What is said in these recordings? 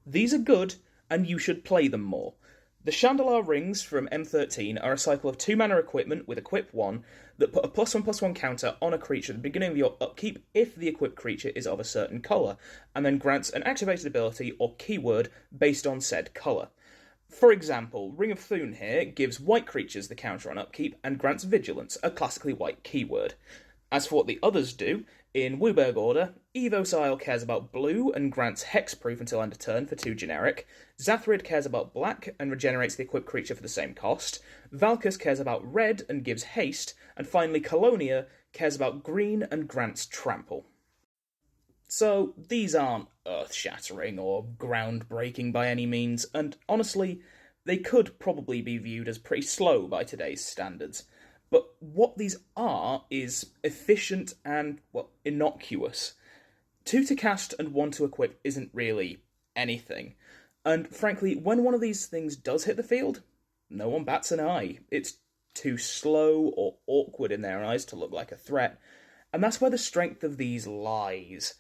These are good, and you should play them more. The Shandalar rings from M13 are a cycle of 2 mana equipment with Equip 1 that put a +1/+1 counter on a creature at the beginning of your upkeep if the equipped creature is of a certain colour, and then grants an activated ability or keyword based on said colour. For example, Ring of Thune here gives white creatures the counter on upkeep and grants Vigilance, a classically white keyword. As for what the others do, in Wooburg order, Evocile cares about blue and grants hexproof until end of turn for 2 generic, Zathrid cares about black and regenerates the equipped creature for the same cost, Valkus cares about red and gives haste, and finally Colonia cares about green and grants trample. So these aren't earth-shattering or groundbreaking by any means, and honestly, they could probably be viewed as pretty slow by today's standards. But what these are is efficient and, well, innocuous. 2 to cast and 1 to equip isn't really anything. And frankly, when one of these things does hit the field, no one bats an eye. It's too slow or awkward in their eyes to look like a threat. And that's where the strength of these lies.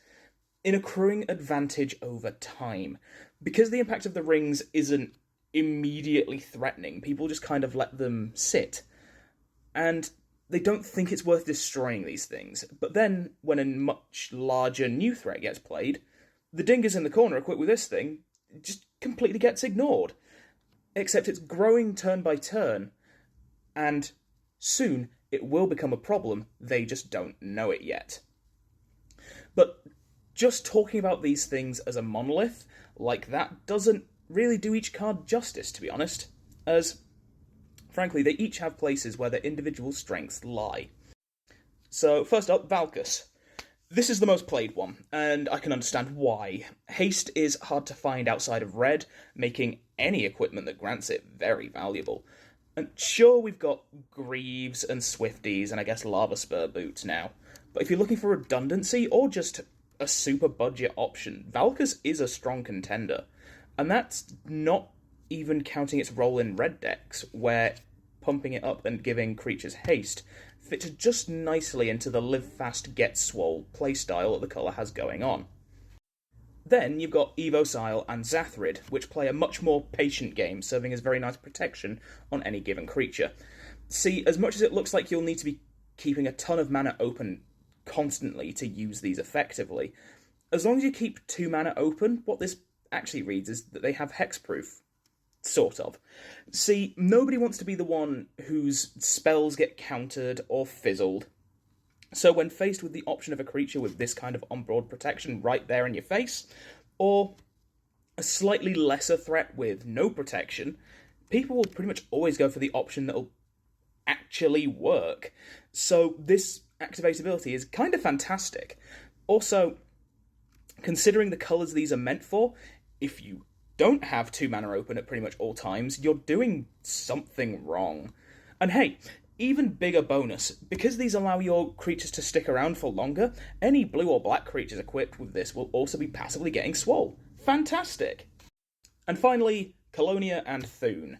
In accruing advantage over time. Because the impact of the rings isn't immediately threatening, people just kind of let them sit. And they don't think it's worth destroying these things. But then, when a much larger new threat gets played, the dingus in the corner equipped with this thing just completely gets ignored. Except it's growing turn by turn, and soon it will become a problem, they just don't know it yet. But just talking about these things as a monolith like that doesn't really do each card justice, to be honest, as frankly, they each have places where their individual strengths lie. So, first up, Valkus. This is the most played one, and I can understand why. Haste is hard to find outside of red, making any equipment that grants it very valuable. And sure, we've got Greaves and Swifties, and I guess Lava Spur boots now. But if you're looking for redundancy, or just a super budget option, Valkus is a strong contender. And that's not even counting its role in red decks, where pumping it up and giving creatures haste fits just nicely into the live fast, get swole playstyle that the colour has going on. Then you've got Evocile and Zathrid, which play a much more patient game, serving as very nice protection on any given creature. See, as much as it looks like you'll need to be keeping a ton of mana open constantly to use these effectively, as long as you keep 2 mana open, what this actually reads is that they have hexproof. Sort of. See, nobody wants to be the one whose spells get countered or fizzled. So when faced with the option of a creature with this kind of on-board protection right there in your face, or a slightly lesser threat with no protection, people will pretty much always go for the option that'll actually work. So this activate ability is kind of fantastic. Also, considering the colours these are meant for, if you don't have 2 mana open at pretty much all times, you're doing something wrong. And hey, even bigger bonus, because these allow your creatures to stick around for longer, any blue or black creatures equipped with this will also be passively getting swole. Fantastic! And finally, Colonia and Thune.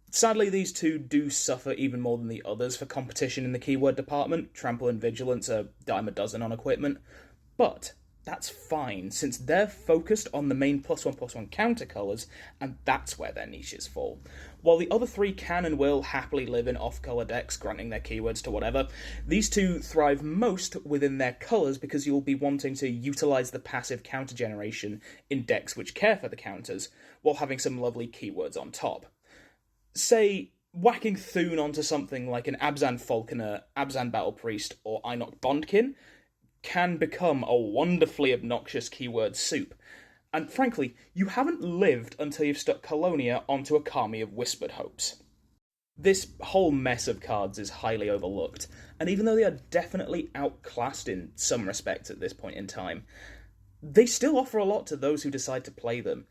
Sadly, these two do suffer even more than the others for competition in the keyword department. Trample and Vigilance are dime a dozen on equipment. But that's fine, since they're focused on the main +1/+1 counter colours, and that's where their niches fall. While the other three can and will happily live in off-colour decks, granting their keywords to whatever, these two thrive most within their colours because you'll be wanting to utilise the passive counter generation in decks which care for the counters, while having some lovely keywords on top. Say, whacking Thune onto something like an Abzan Falconer, Abzan Battle Priest, or Einok Bondkin can become a wonderfully obnoxious keyword soup. And frankly, you haven't lived until you've stuck Colonia onto a Kami of Whispered Hopes. This whole mess of cards is highly overlooked, and even though they are definitely outclassed in some respects at this point in time, they still offer a lot to those who decide to play them.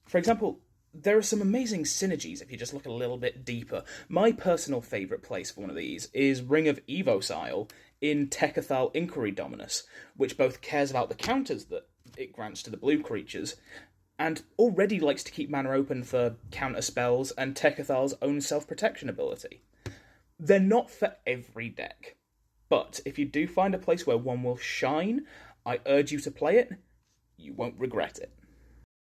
For example, there are some amazing synergies if you just look a little bit deeper. My personal favourite place for one of these is Ring of Evocile in Tekethal Inquiry Dominus, which both cares about the counters that it grants to the blue creatures, and already likes to keep mana open for counter spells and Tekethal's own self-protection ability. They're not for every deck, but if you do find a place where one will shine, I urge you to play it. You won't regret it.